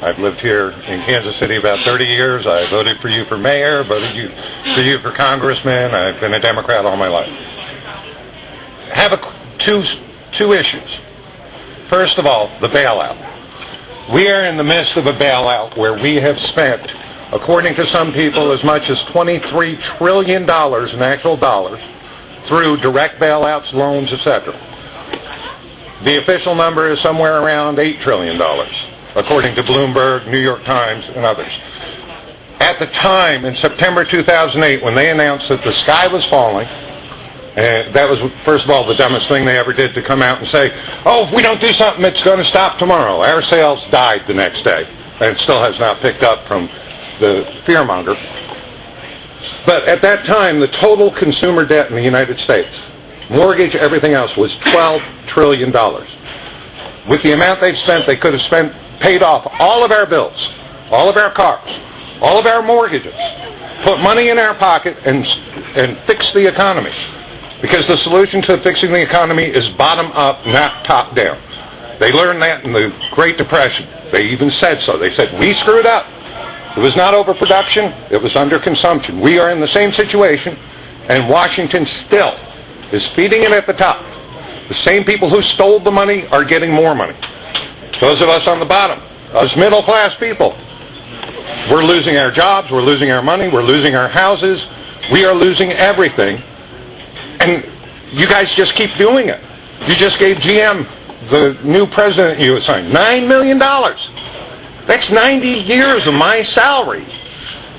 I've lived here in Kansas City about 30 years. I voted for you for mayor, voted for you for congressman. I've been a Democrat all my life. Have two issues. First of all, the bailout. We are in the midst of a bailout where we have spent, according to some people, as much as $23 trillion in actual dollars through direct bailouts, loans, etc. The official number is somewhere around $8 trillion, according to Bloomberg, New York Times, and others. At the time, in September 2008, when they announced that the sky was falling, and that was, first of all, the dumbest thing they ever did, to come out and say, oh, if we don't do something, it's going to stop tomorrow. Our sales died the next day, and it still has not picked up from the fearmonger. But at that time, the total consumer debt in the United States, mortgage, everything else, was $12 trillion. With the amount they've spent, they could have paid off all of our bills, all of our cars, all of our mortgages, put money in our pocket, and fix the economy. Because the solution to fixing the economy is bottom up, not top down. They learned that in the Great Depression. They even said so. They said, we screwed up. It was not overproduction, it was underconsumption. We are in the same situation, and Washington still is feeding it at the top. The same people who stole the money are getting more money. Those of us on the bottom, us middle class people, we're losing our jobs, we're losing our money, we're losing our houses, we are losing everything. And you guys just keep doing it. You just gave GM, the new president you assigned, $9 million. That's 90 years of my salary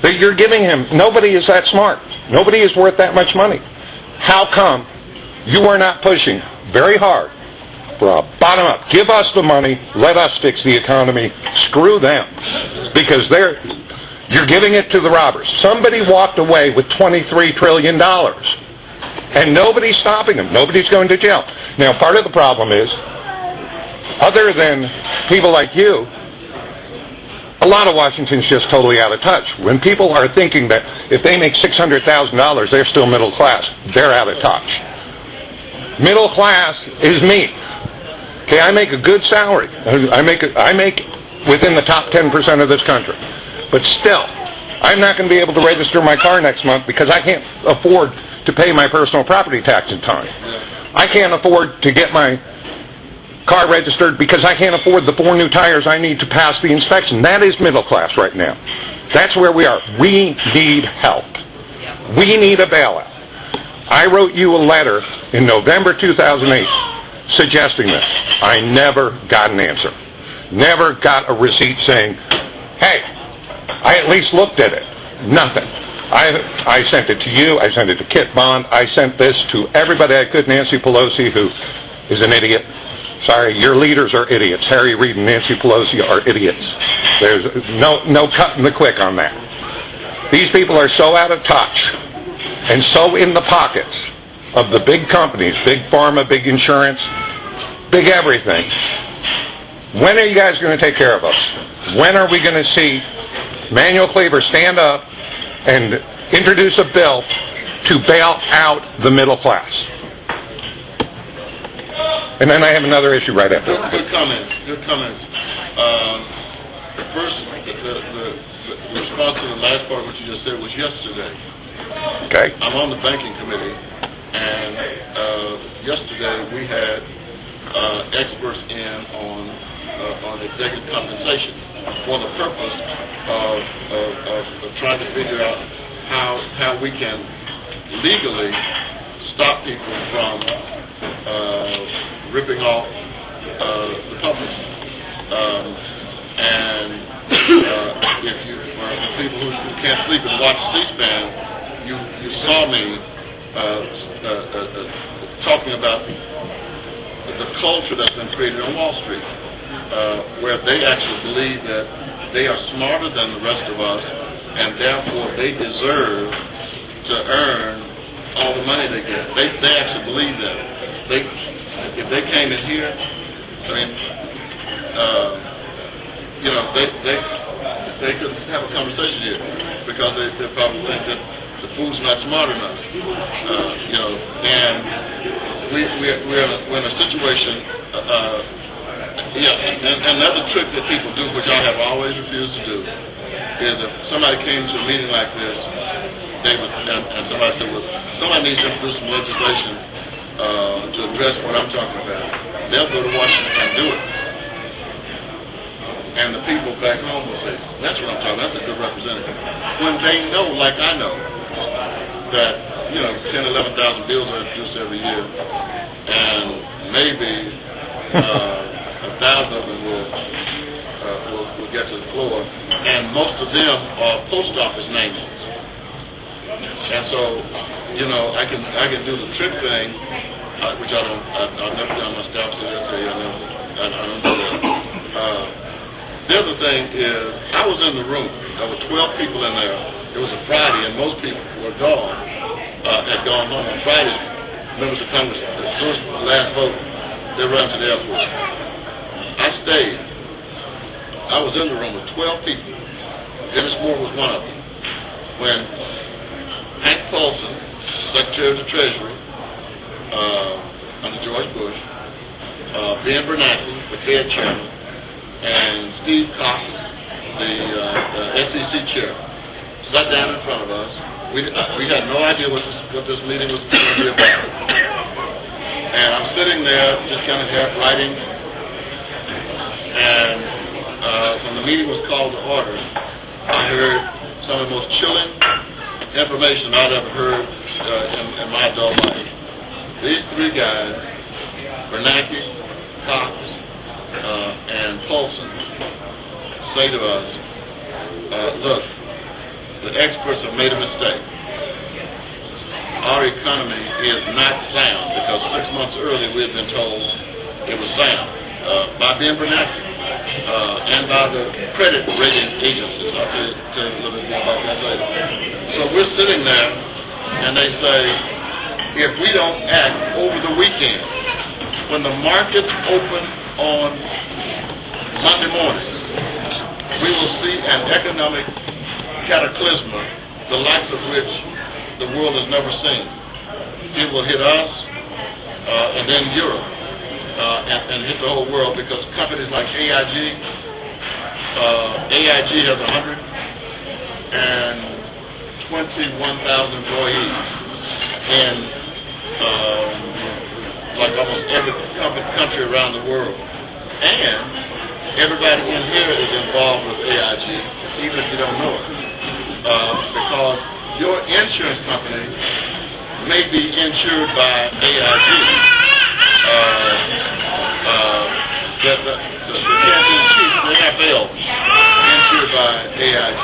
that you're giving him. Nobody is that smart. Nobody is worth that much money. How come you are not pushing very hard for a bottom-up? Give us the money. Let us fix the economy. Screw them. Because you're giving it to the robbers. Somebody walked away with $23 trillion. And nobody's stopping them. Nobody's going to jail. Now, part of the problem is, other than people like you, a lot of Washington's just totally out of touch. When people are thinking that if they make $600,000, they're still middle class, they're out of touch. Middle class is me. Okay, I make a good salary. I make within the top 10% of this country. But still, I'm not going to be able to register my car next month because I can't afford to pay my personal property tax in time. I can't afford to get my car registered because I can't afford the 4 new tires I need to pass the inspection. That is middle class right now. That's where we are. We need help. We need a bailout. I wrote you a letter in November 2008 suggesting this. I never got an answer. Never got a receipt saying, hey, I at least looked at it. Nothing. I sent it to you. I sent it to Kit Bond. I sent this to everybody I could. Nancy Pelosi, who is an idiot. Sorry, your leaders are idiots. Harry Reid and Nancy Pelosi are idiots. There's no cutting the quick on that. These people are so out of touch and so in the pockets of the big companies, big pharma, big insurance, big everything. When are you guys going to take care of us? When are we going to see Emanuel Cleaver stand up and introduce a bill to bail out the middle class? And then I have another issue right after. Good comments. First, the response to the last part of what you just said was yesterday. Okay. I'm on the banking committee, and yesterday we had experts in on executive compensation for the purpose of trying to figure out how we can legally stop people from ripping off the public. And if you, for people who can't sleep and watch C-SPAN, you saw me talking about the culture that's been created on Wall Street, where they actually believe that they are smarter than the rest of us, and therefore they deserve to earn all the money they get. They actually believe that. If they came in here, I mean, they could have a conversation here because they probably think that the food's not smart enough. And we're in a situation Yeah, and another trick that people do, which I have always refused to do, is if somebody came to a meeting like this, they would, and somebody said, well, somebody needs to introduce some legislation to address what I'm talking about. They'll go to Washington and do it. And the people back home will say, that's what I'm talking about, that's a good representative. When they know, like I know, that, 10, 11,000 bills are introduced every year, and maybe 1,000 of them will get to the floor, and most of them are post office names. And so, I can do the trick thing, which I've never done. My staff said that, I don't do that. The other thing is, I was in the room. There were 12 people in there. It was a Friday, and most people were gone, had gone home on Friday. Members of Congress, as soon as the last vote, they run to the airport. I stayed. I was in the room with 12 people. Dennis Moore was one of them. When Hank Paulson, Secretary of the Treasury, under George Bush, Ben Bernanke, the Fed Chairman, and Steve Cox, the SEC Chair, sat down in front of us. We had no idea what this meeting was going to be about. And I'm sitting there just kind of writing, and when the meeting was called to order, I heard some of the most chilling information I'd ever heard in my adult life. These three guys, Bernanke, Cox, and Paulson, say to us, look, the experts have made a mistake. Our economy is not sound, because 6 months earlier we had been told it was sound by Ben Bernanke and by the credit rating agencies. I'll tell you a little bit more about that later. So we're sitting there, and they say, if we don't act over the weekend, when the markets open on Monday morning, we will see an economic cataclysm, the likes of which the world has never seen. It will hit us, and then Europe, and hit the whole world, because companies like AIG has 121,000 employees, and like almost every country around the world. And everybody in here is involved with AIG, even if you don't know it, because your insurance company may be insured by AIG. The Canadian Chiefs, the NFL, insured by AIG.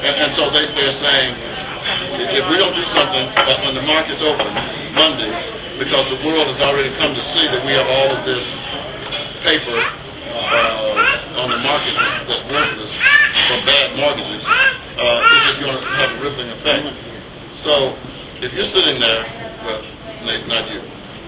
And so they're saying, if we don't do something when the market's open Monday, because the world has already come to see that we have all of this paper on the market that's worthless for bad mortgages, it's just going to have a rippling effect. So if you're sitting there, well, not you,